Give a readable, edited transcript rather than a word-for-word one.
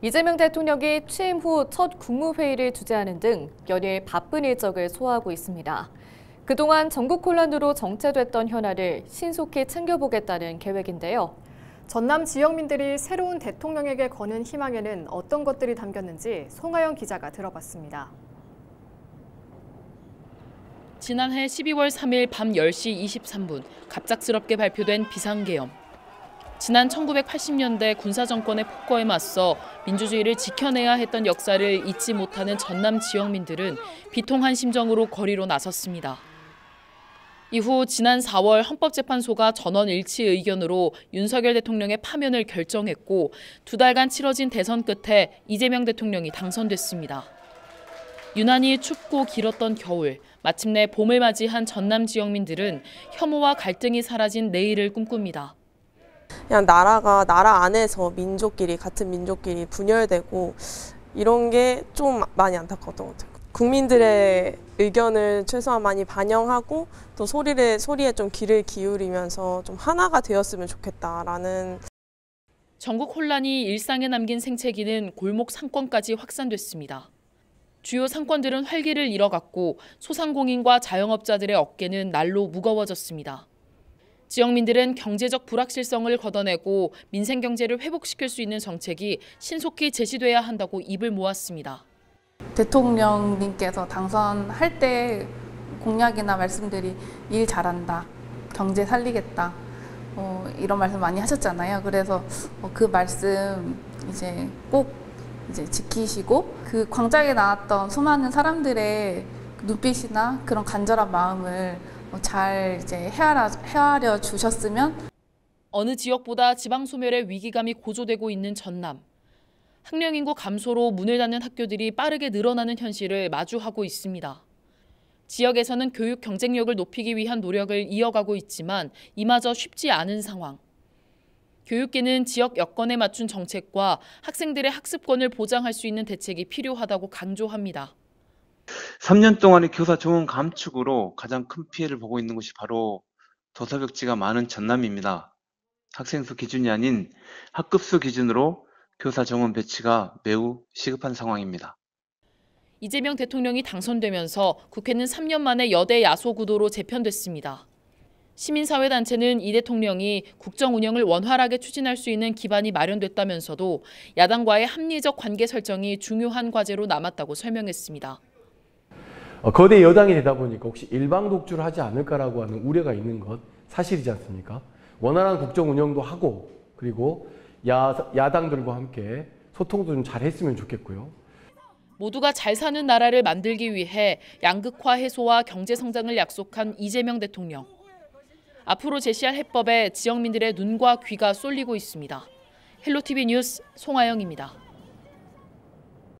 이재명 대통령이 취임 후 첫 국무회의를 주재하는 등 연일 바쁜 일정을 소화하고 있습니다. 그동안 전국 혼란으로 정체됐던 현안을 신속히 챙겨보겠다는 계획인데요. 전남 지역민들이 새로운 대통령에게 거는 희망에는 어떤 것들이 담겼는지 송하영 기자가 들어봤습니다. 지난해 12월 3일 밤 10시 23분 갑작스럽게 발표된 비상계엄. 지난 1980년대 군사정권의 폭거에 맞서 민주주의를 지켜내야 했던 역사를 잊지 못하는 전남 지역민들은 비통한 심정으로 거리로 나섰습니다. 이후 지난 4월 헌법재판소가 전원 일치 의견으로 윤석열 대통령의 파면을 결정했고 2달간 치러진 대선 끝에 이재명 대통령이 당선됐습니다. 유난히 춥고 길었던 겨울, 마침내 봄을 맞이한 전남 지역민들은 혐오와 갈등이 사라진 내일을 꿈꿉니다. 그냥 나라 안에서 같은 민족끼리 분열되고 이런 게 좀 많이 안타까웠던 것 같아요. 국민들의 의견을 최소한 많이 반영하고 또 소리에 좀 귀를 기울이면서 좀 하나가 되었으면 좋겠다라는. 전국 혼란이 일상에 남긴 생채기는 골목 상권까지 확산됐습니다. 주요 상권들은 활기를 잃어갔고 소상공인과 자영업자들의 어깨는 날로 무거워졌습니다. 지역민들은 경제적 불확실성을 걷어내고 민생 경제를 회복시킬 수 있는 정책이 신속히 제시돼야 한다고 입을 모았습니다. 대통령님께서 당선할 때 공약이나 말씀들이 일 잘한다, 경제 살리겠다 이런 말씀 많이 하셨잖아요. 그래서 그 말씀 꼭 지키시고 그 광장에 나왔던 수많은 사람들의 눈빛이나 그런 간절한 마음을 잘 헤아려 주셨으면. 어느 지역보다 지방 소멸의 위기감이 고조되고 있는 전남. 학령 인구 감소로 문을 닫는 학교들이 빠르게 늘어나는 현실을 마주하고 있습니다. 지역에서는 교육 경쟁력을 높이기 위한 노력을 이어가고 있지만 이마저 쉽지 않은 상황. 교육계는 지역 여건에 맞춘 정책과 학생들의 학습권을 보장할 수 있는 대책이 필요하다고 강조합니다. 3년 동안의 교사 정원 감축으로 가장 큰 피해를 보고 있는 곳이 바로 도서벽지가 많은 전남입니다. 학생수 기준이 아닌 학급수 기준으로 교사 정원 배치가 매우 시급한 상황입니다. 이재명 대통령이 당선되면서 국회는 3년 만에 여대 야소 구도로 재편됐습니다. 시민사회단체는 이 대통령이 국정 운영을 원활하게 추진할 수 있는 기반이 마련됐다면서도 야당과의 합리적 관계 설정이 중요한 과제로 남았다고 설명했습니다. 거대 여당이 되다 보니까 혹시 일방 독주를 하지 않을까라고 하는 우려가 있는 것 사실이지 않습니까? 원활한 국정 운영도 하고 그리고 야당들과 함께 소통도 좀 잘 했으면 좋겠고요. 모두가 잘 사는 나라를 만들기 위해 양극화 해소와 경제 성장을 약속한 이재명 대통령. 앞으로 제시할 해법에 지역민들의 눈과 귀가 쏠리고 있습니다. 헬로티비 뉴스 송하영입니다.